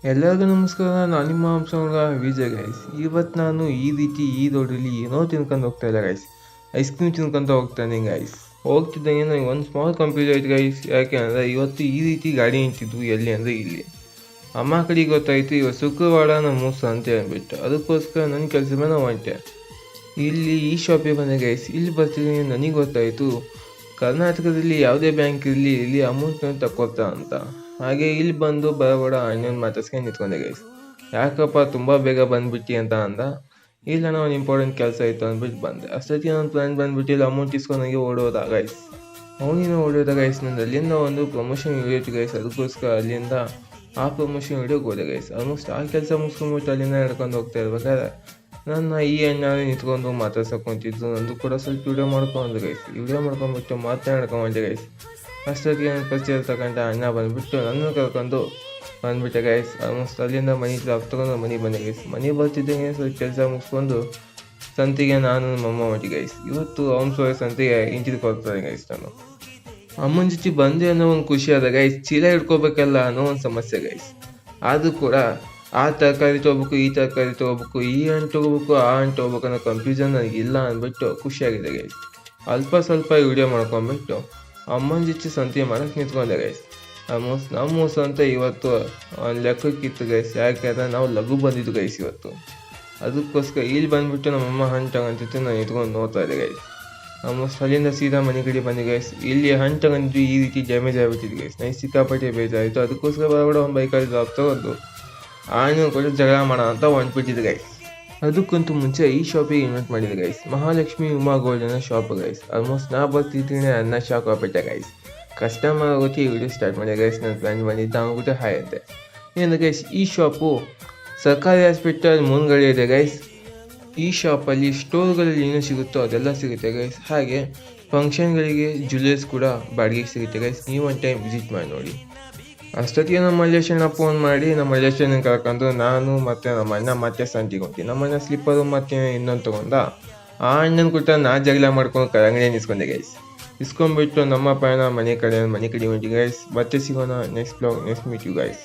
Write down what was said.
ಎಲ್ಲರಿಗೂ ನಮಸ್ಕಾರ. ನಾನು ನಿಮ್ಮ ಹಂಸಮಗ ವಿಜಯ್ ಗೈಸ್. ಇವತ್ತು ನಾನು ಈ ರೀತಿ ಈ ರೋಡಲ್ಲಿ ಏನೋ ತಿನ್ಕೊಂಡು ಹೋಗ್ತಾ ಇಲ್ಲ ಗೈಸ್. ಐಸ್ ಕ್ರೀಮ್ ತಿನ್ಕೊಂತ ಹೋಗ್ತಾನೆ ಗೈಸ್. ಹೋಗ್ತಿದ್ದಂಗೆ ನನಗೆ ಒಂದು ಸ್ಮಾಲ್ ಕಂಪ್ಯೂಸ್ ಆಯ್ತು ಗೈಸ್. ಯಾಕೆ ಅಂದರೆ ಇವತ್ತು ಈ ರೀತಿ ಗಾಡಿ ನಿಂತಿದ್ವು ಎಲ್ಲಿ ಅಂದರೆ ಇಲ್ಲಿ. ಅಮ್ಮ ಕಡೆಗೆ ಗೊತ್ತಾಯಿತು ಇವತ್ತು ಶುಕ್ರವಾರ ನಮ್ಮ ಸಂತೆ ಅಂದ್ಬಿಟ್ಟು. ಅದಕ್ಕೋಸ್ಕರ ನನ್ನ ಕೆಲಸ ಮೇಲೆ ನಾವು ಹೊಂಟೆ. ಇಲ್ಲಿ ಈ ಶಾಪಿಗೆ ಬಂದೆ ಗೈಸ್. ಇಲ್ಲಿ ಬರ್ತಿದ್ದೀನಿ ನನಗೆ ಗೊತ್ತಾಯಿತು ಕರ್ನಾಟಕದಲ್ಲಿ ಯಾವುದೇ ಬ್ಯಾಂಕ್ ಇರಲಿ ಇಲ್ಲಿ ಅಮೌಂಟ್ನ ತಕ್ಕೊತಾ ಅಂತ. ಹಾಗೆ ಇಲ್ಲಿ ಬಂದು ಬಡ ಅಣ್ಣನ ಮಾತಾಡ್ಸ್ಕೊಂಡು ನಿಂತ್ಕೊಂಡೆ ಗೈಸ್. ಯಾಕಪ್ಪ ತುಂಬ ಬೇಗ ಬಂದ್ಬಿಟ್ಟು ಅಂತ ಅಂದ. ಇಲ್ಲ ಒಂದು ಇಂಪಾರ್ಟೆಂಟ್ ಕೆಲಸ ಇತ್ತು ಅಂದ್ಬಿಟ್ಟು ಬಂದೆ. ಅಷ್ಟೊತ್ತಿಗೆ ನನ್ನ ಫ್ರೆಂಡ್ ಬಂದ್ಬಿಟ್ಟು ಇಲ್ಲಿ ಅಮೌಂಟ್ ಇಸ್ಕೊಂಡು ನನಗೆ ಓಡೋದ ಗೈಸ್. ಅವನಿನ ಓಡೋದ ಗೈಸ್. ನಂದು ಅಲ್ಲಿಂದ ಒಂದು ಪ್ರಮೋಷನ್ ಇಳಿಯಿತು ಗೈಸ್. ಅದಕ್ಕೋಸ್ಕರ ಅಲ್ಲಿಂದ ಆ ಪ್ರಮೋಷನ್ ವಿಡಿಯೋಗೆ ಹೋದೆ ಗೈಸ್. ಆಲ್ಮೋಸ್ಟ್ ಆ ಕೆಲಸ ಮುಗಿಸ್ಕೊಂಡ್ಬಿಟ್ಟು ಅಲ್ಲಿಂದ ನಡ್ಕೊಂಡು ಹೋಗ್ತಾ ಇರ್ಬೇಕಾದ್ರೆ ನನ್ನ ಈ ಅಣ್ಣ ನಿಂತ್ಕೊಂಡು ಮಾತಾಡ್ಸಕೊಂತಿದ್ದು. ನಂದು ಕೂಡ ಸ್ವಲ್ಪ ವಿಡಿಯೋ ಮಾಡ್ಕೊಂಡು ಗೈಸ್. ವಿಡಿಯೋ ಮಾಡ್ಕೊಂಡ್ಬಿಟ್ಟು ಮಾತನಾಡ್ಕೊಂಡೆ ಗೈಸ್. ಅಷ್ಟೊತ್ತಿಗೆ ನನ್ನ ಪರಿಚಯ ತಗೊಂಡ ಅಣ್ಣ ಬಂದುಬಿಟ್ಟು ನನ್ನನ್ನು ಕರ್ಕೊಂಡು ಬಂದುಬಿಟ್ಟೆ ಗೈಸ್. ಆಲ್ಮೋಸ್ಟ್ ಅಲ್ಲಿಂದ ಮನೆ ತಗೊಂಡು ಮನೆಗೆ ಬಂದೆ ಗೈಸ್. ಮನೆಗೆ ಬರ್ತಿದ್ದಂಗೆ ಸ್ವಲ್ಪ ಕೆಲಸ ಮುಗಿಸ್ಕೊಂಡು ಸಂತೆಗೆ ನಾನು ನಮ್ಮಮ್ಮ ಹೊಂಟಿ ಗೈಸ್. ಇವತ್ತು ಅವನ ಸಂತೆಗೆ ಇಂಚಿದ್ ಕೊಡ್ತಾರೆ ಗೈಸ್. ನಾನು ಅಮ್ಮನ ಜೊತೆ ಬಂದೆ ಅನ್ನೋ ಒಂದು ಖುಷಿ ಆದ ಗೈಸ್. ಚೀಲ ಹಿಡ್ಕೋಬೇಕಲ್ಲ ಅನ್ನೋ ಒಂದು ಸಮಸ್ಯೆ ಗೈಸ್. ಆದರೂ ಕೂಡ ಆ ತರಕಾರಿ ತೊಗೋಬೇಕು, ಈ ತರಕಾರಿ ತೊಗೋಬೇಕು, ಈ ಹಣ್ಣು ತೊಗೋಬೇಕು, ಆ ಹಣ್ಣು ತೊಗೋಬೇಕು ಅನ್ನೋ ಕನ್ಫ್ಯೂಷನ್ ನನಗಿಲ್ಲ ಅಂದ್ಬಿಟ್ಟು ಖುಷಿಯಾಗಿದೆ ಗೈಸ್. ಸ್ವಲ್ಪ ವಿಡಿಯೋ ಮಾಡ್ಕೊಂಡ್ಬಿಟ್ಟು ಅಮ್ಮನ ಜೊತೆ ಸಂತೆ ಮಾಡೋಕ್ಕೆ ನಿಂತ್ಕೊಂಡೆ ಗೈಸ್. ಆಲ್ಮೋಸ್ಟ್ ನಮ್ಮ ಸಂತೆ ಇವತ್ತು ಲೆಕ್ಕಕ್ಕಿತ್ತು ಗೈಸ್. ಯಾಕೆಂದರೆ ನಾವು ಲಘು ಬಂದಿದ್ದು ಗೈಸ್ ಇವತ್ತು. ಅದಕ್ಕೋಸ್ಕರ ಇಲ್ಲಿ ಬಂದುಬಿಟ್ಟು ನಮ್ಮಮ್ಮ ಹಣ್ಣು ತಗೊಂತಿತ್ತು. ನಾನು ನಿಂತ್ಕೊಂಡು ನೋಡ್ತಾ ಇದ್ದೆ ಗೈಸ್. ಆಲ್ಮೋಸ್ಟ್ ಅಲ್ಲಿಂದ ಸೀದಾ ಮನೆ ಕಡೆ ಬಂದೆ ಗೈಸ್. ಇಲ್ಲಿ ಹಣ್ಣು ತಗೊಂಡಿದ್ದು ಈ ರೀತಿ ಡ್ಯಾಮೇಜ್ ಆಗಿಬಿಟ್ಟಿದ್ದು ಗೈಸ್. ನನಗೆ ಸಿಕ್ಕಾಪಟ್ಟೆ ಬೇಜಾಯಿತು. ಅದಕ್ಕೋಸ್ಕರ ಬರಬೇಡ ಒಂದು ಬೈಕಲ್ಲಿ ಡ್ರಾಪ್ ತಗೊಂಡು ಆನು ಕೂಡ ಜಗಳ ಮಾಡೋಣ ಅಂತ ಹೊಂಟ್ಬಿಟ್ಟಿದ್ದೆ ಗೈಸ್. ಅದಕ್ಕಂತೂ ಮುಂಚೆ ಈ ಶಾಪಿಗೆ ಇನ್ವೆಂಟ್ ಮಾಡಿದೆ guys. Mahalakshmi Uma golden shop guys. Almost ನಾ ಬರ್ತಿದ್ದೀನಿ ಅನ್ನ ಶಾಕ್ ಆಗ್ಬಿಟ್ಟೆ ಗೈಸ್. ಕಸ್ಟಮರ್ ಆಗೋಕ್ಕೆ ಈ ವಿಡಿಯೋ ಸ್ಟಾರ್ಟ್ ಮಾಡಿದೆ ಗೈಸ್. ನನ್ನ ಫ್ರೆಂಡ್ ಬಂದಿದ್ದ ಅಂದ್ಬಿಟ್ಟು ಹಾಯ್ ಅಂತೆ. ಏನು ಗೈಸ್, ಈ ಶಾಪು ಸರ್ಕಾರಿ ಹಾಸ್ಪಿಟಲ್ ಮುಂದ್ಗಡೆ ಇದೆ ಗೈಸ್. ಈ ಶಾಪಲ್ಲಿ ಸ್ಟೋರ್ಗಳಲ್ಲಿ ಏನೂ ಸಿಗುತ್ತೋ ಅದೆಲ್ಲ ಸಿಗುತ್ತೆ ಗೈಸ್. ಹಾಗೆ ಫಂಕ್ಷನ್ಗಳಿಗೆ ಜ್ಯುವೆಲ್ಲರ್ಸ್ ಕೂಡ ಬಾಡಿಗೆಗೆ ಸಿಗುತ್ತೆ ಗೈಸ್. ನೀವು ಒಂದು ಟೈಮ್ ವಿಸಿಟ್ ಮಾಡಿ ನೋಡಿ. ಅಷ್ಟೊತ್ತಿಗೆ ನಮ್ಮ ಮಲ್ಲೇಶಣ್ಣ ಫೋನ್ ಮಾಡಿ ನಮ್ಮ ಮಲ್ಲೇಶಣ್ಣ ಕರ್ಕೊಂಡು ನಾನು ಮತ್ತು ನಮ್ಮ ಅಣ್ಣ ಮತ್ತೆ ಸಂತಿಗೆ ಹೊಂಟಿ. ನಮ್ಮ ಅಣ್ಣ ಸ್ಲಿಪ್ಪರು ಮತ್ತು ಇನ್ನೊಂದು ತೊಗೊಂಡ. ಆ ಅಣ್ಣನ ಕೂಟ ನಾ ಜಗಳ ಮಾಡ್ಕೊಂಡು ಕರಂಗಡಿ ನಿಸ್ಕೊಂಡೆ ಗೈಸ್. ಇಸ್ಕೊಂಡ್ಬಿಟ್ಟು ನಮ್ಮ ಪಯಣ ಮನೆ ಕಡೆ ಹೊಂಟಿ ಗೈಸ್. ಮತ್ತೆ ಸಿಗೋಣ next blog, next meet you guys.